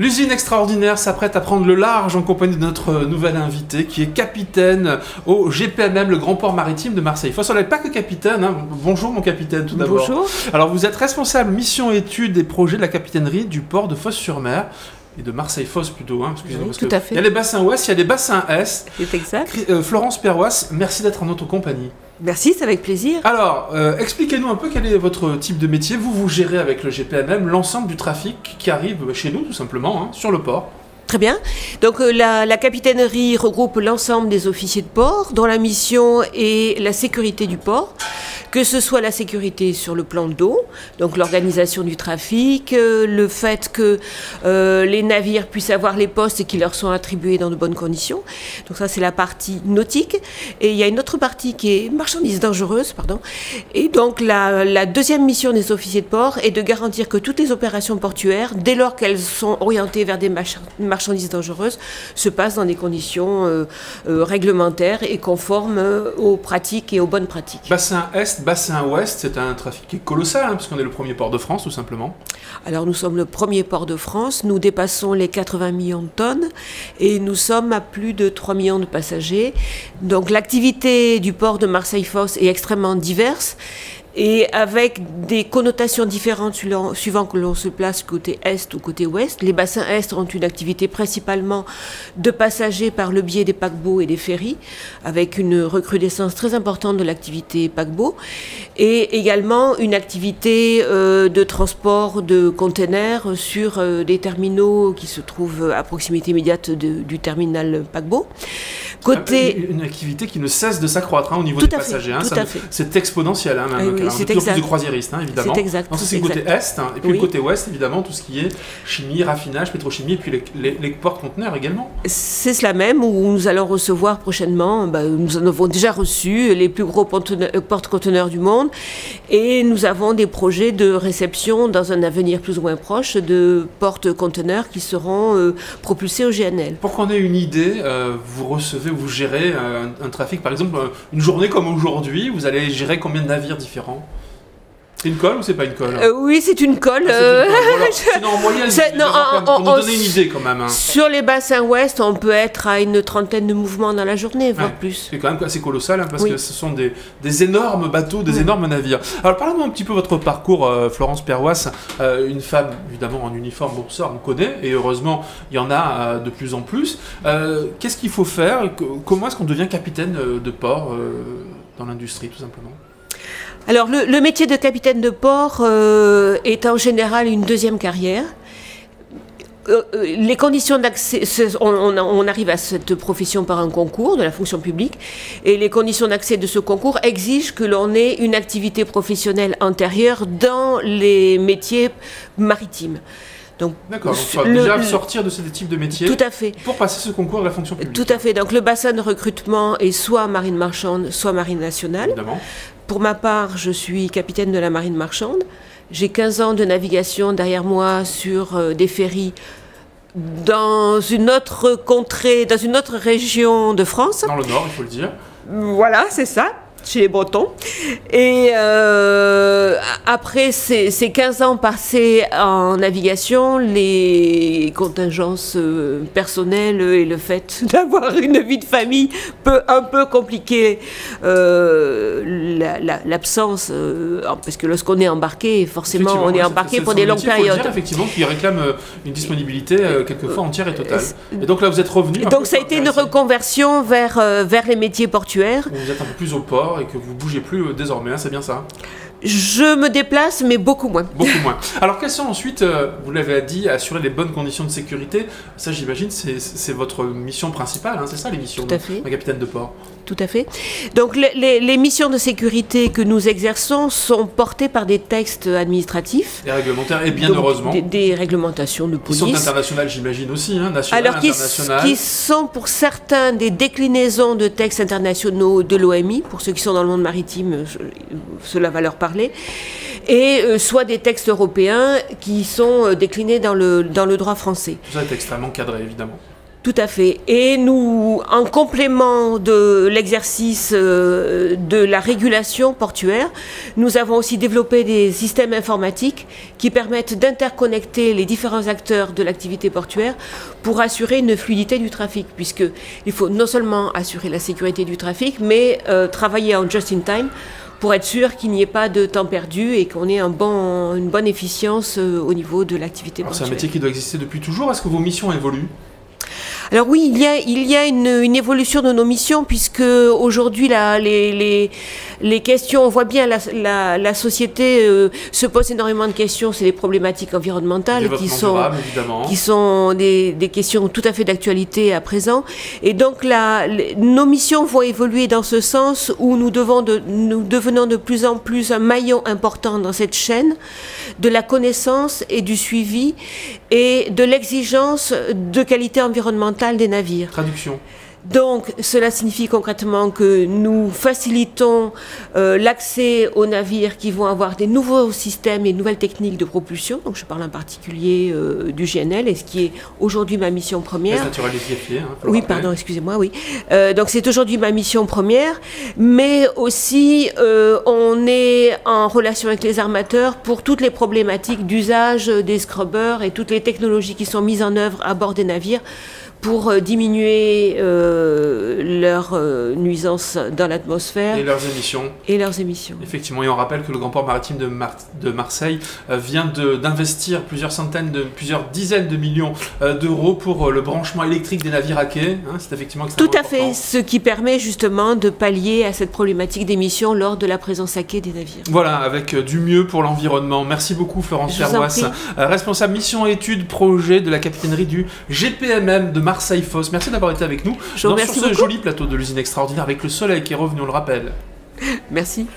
L'usine extraordinaire s'apprête à prendre le large en compagnie de notre nouvel invité qui est capitaine au GPMM, le Grand Port Maritime de Marseille. Faut n'est pas que capitaine, hein. Bonjour mon capitaine tout d'abord. Bonjour. Alors vous êtes responsable mission études et projets de la capitainerie du port de Fos-sur-Mer. Et de Marseille-Fos plutôt, hein, excusez-moi. Oui, tout à fait. Il y a les bassins ouest, il y a les bassins est. C'est exact. Florence Perroisse, merci d'être en notre compagnie. Merci, c'est avec plaisir. Alors, expliquez-nous un peu quel est votre type de métier. Vous gérez avec le GPMM l'ensemble du trafic qui arrive chez nous, tout simplement, hein, sur le port. Très bien. Donc la capitainerie regroupe l'ensemble des officiers de port dont la mission est la sécurité du port, que ce soit la sécurité sur le plan d'eau, donc l'organisation du trafic, le fait que les navires puissent avoir les postes qui leur sont attribués dans de bonnes conditions. Donc ça c'est la partie nautique. Et il y a une autre partie qui est marchandises dangereuses, pardon. Et donc la deuxième mission des officiers de port est de garantir que toutes les opérations portuaires, dès lors qu'elles sont orientées vers des marchandises dangereuses, se passent dans des conditions réglementaires et conformes aux pratiques et aux bonnes pratiques. Bassin Est, bassin Ouest, c'est un trafic qui est colossal, hein, puisqu'on est le premier port de France, tout simplement. Alors nous sommes le premier port de France, nous dépassons les 80 millions de tonnes et nous sommes à plus de 3 millions de passagers. Donc l'activité du port de Marseille-Fos est extrêmement diverse. Et avec des connotations différentes suivant que l'on se place côté Est ou côté Ouest. Les bassins Est ont une activité principalement de passagers par le biais des paquebots et des ferries, avec une recrudescence très importante de l'activité paquebot, et également une activité de transport de containers sur des terminaux qui se trouvent à proximité immédiate du terminal paquebot. Une activité qui ne cesse de s'accroître, hein, au niveau des passagers. Hein, c'est exportionnel, hein, même. Oui, de plus en plus de croisiéristes, hein, évidemment. C'est exact. C'est le côté Est, hein, et puis le côté Ouest, évidemment, tout ce qui est chimie, raffinage, pétrochimie, et puis les porte-conteneurs également. C'est cela même, où nous allons recevoir prochainement, nous en avons déjà reçu les plus gros porte-conteneurs du monde, et nous avons des projets de réception dans un avenir plus ou moins proche de porte-conteneurs qui seront propulsés au GNL. Pour qu'on ait une idée, vous gérez un trafic, par exemple, une journée comme aujourd'hui, vous allez gérer combien de navires différents? C'est une colle ou c'est pas une colle? Oui, c'est une colle. Sinon, en moyenne, pour nous donner une idée quand même. Hein. Sur les bassins ouest, on peut être à une trentaine de mouvements dans la journée, voire plus. C'est quand même assez colossal, hein, parce que ce sont des énormes bateaux, des énormes navires. Alors parlez-nous un petit peu de votre parcours, Florence Perroisse. Une femme, évidemment, en uniforme, bon, ça on connaît, et heureusement, il y en a de plus en plus. Qu'est-ce qu'il faut faire? Comment est-ce qu'on devient capitaine de port dans l'industrie, tout simplement? Alors, le métier de capitaine de port est en général une deuxième carrière. Les conditions d'accès, on arrive à cette profession par un concours de la fonction publique, et les conditions d'accès de ce concours exigent que l'on ait une activité professionnelle antérieure dans les métiers maritimes. D'accord, donc déjà sortir de ce type de métier. Tout à fait. Pour passer ce concours de la fonction publique. Tout à fait. Donc le bassin de recrutement est soit marine marchande, soit marine nationale. Évidemment. Pour ma part, je suis capitaine de la marine marchande. J'ai 15 ans de navigation derrière moi sur des ferries dans une autre contrée, dans une autre région de France. Dans le nord, il faut le dire. Voilà, c'est ça. Chez les Bretons. Et après ces 15 ans passés en navigation, les contingences personnelles et le fait d'avoir une vie de famille peut un peu compliquer l'absence, parce que lorsqu'on est embarqué, forcément on est embarqué pour des longues périodes. Dire, effectivement, qui réclame une disponibilité quelquefois entière et totale. Et donc là vous êtes revenu. Donc ça a été une reconversion vers les métiers portuaires. Vous êtes un peu plus au port et que vous ne bougez plus désormais, hein, c'est bien ça? Je me déplace, mais beaucoup moins. Beaucoup moins. Alors, quelles sont ensuite, vous l'avez dit, assurer les bonnes conditions de sécurité? Ça, j'imagine, c'est votre mission principale, hein, c'est ça les missions d'un capitaine de port? Tout à fait. Donc, les missions de sécurité que nous exerçons sont portées par des textes administratifs. Des réglementaires, et bien heureusement. Des réglementations de police. Qui sont internationales, j'imagine aussi, hein, nationales, internationales. Qui sont pour certains des déclinaisons de textes internationaux de l'OMI, pour ceux qui sont dans le monde maritime, cela va leur parler, et soit des textes européens qui sont déclinés dans le droit français. Tout ça est extrêmement cadré, évidemment. Tout à fait. Et nous, en complément de l'exercice de la régulation portuaire, nous avons aussi développé des systèmes informatiques qui permettent d'interconnecter les différents acteurs de l'activité portuaire pour assurer une fluidité du trafic, puisqu'il faut non seulement assurer la sécurité du trafic, mais travailler en just-in-time pour être sûr qu'il n'y ait pas de temps perdu et qu'on ait une bonne efficience au niveau de l'activité portuaire. C'est un métier qui doit exister depuis toujours. Est-ce que vos missions évoluent ? Alors oui, il y a une évolution de nos missions, puisque aujourd'hui les questions, on voit bien la société se pose énormément de questions, c'est les problématiques environnementales qui sont des questions tout à fait d'actualité à présent. Et donc nos missions vont évoluer dans ce sens où nous devenons de plus en plus un maillon important dans cette chaîne de la connaissance et du suivi et de l'exigence de qualité environnementale des navires. Traduction. Donc, cela signifie concrètement que nous facilitons l'accès aux navires qui vont avoir des nouveaux systèmes et nouvelles techniques de propulsion. Donc, je parle en particulier du GNL, et ce qui est aujourd'hui ma mission première. Gaz naturel liquéfié. Oui, pardon, excusez-moi, oui. Donc, c'est aujourd'hui ma mission première, mais aussi on est en relation avec les armateurs pour toutes les problématiques d'usage des scrubbers et toutes les technologies qui sont mises en œuvre à bord des navires pour diminuer leurs nuisances dans l'atmosphère. Et leurs émissions. Et leurs émissions. Effectivement, et on rappelle que le Grand Port Maritime de Marseille vient d'investir plusieurs dizaines de millions d'euros pour le branchement électrique des navires à quai. C'est effectivement extrêmement Tout à important. fait, ce qui permet justement de pallier à cette problématique d'émissions lors de la présence à quai des navires. Voilà, avec du mieux pour l'environnement. Merci beaucoup Florence Perwas, responsable mission et études projet de la capitainerie du GPMM de Marseille-Fos. Merci d'avoir été avec nous sur ce joli plateau de l'usine extraordinaire avec le soleil qui est revenu, on le rappelle. Merci.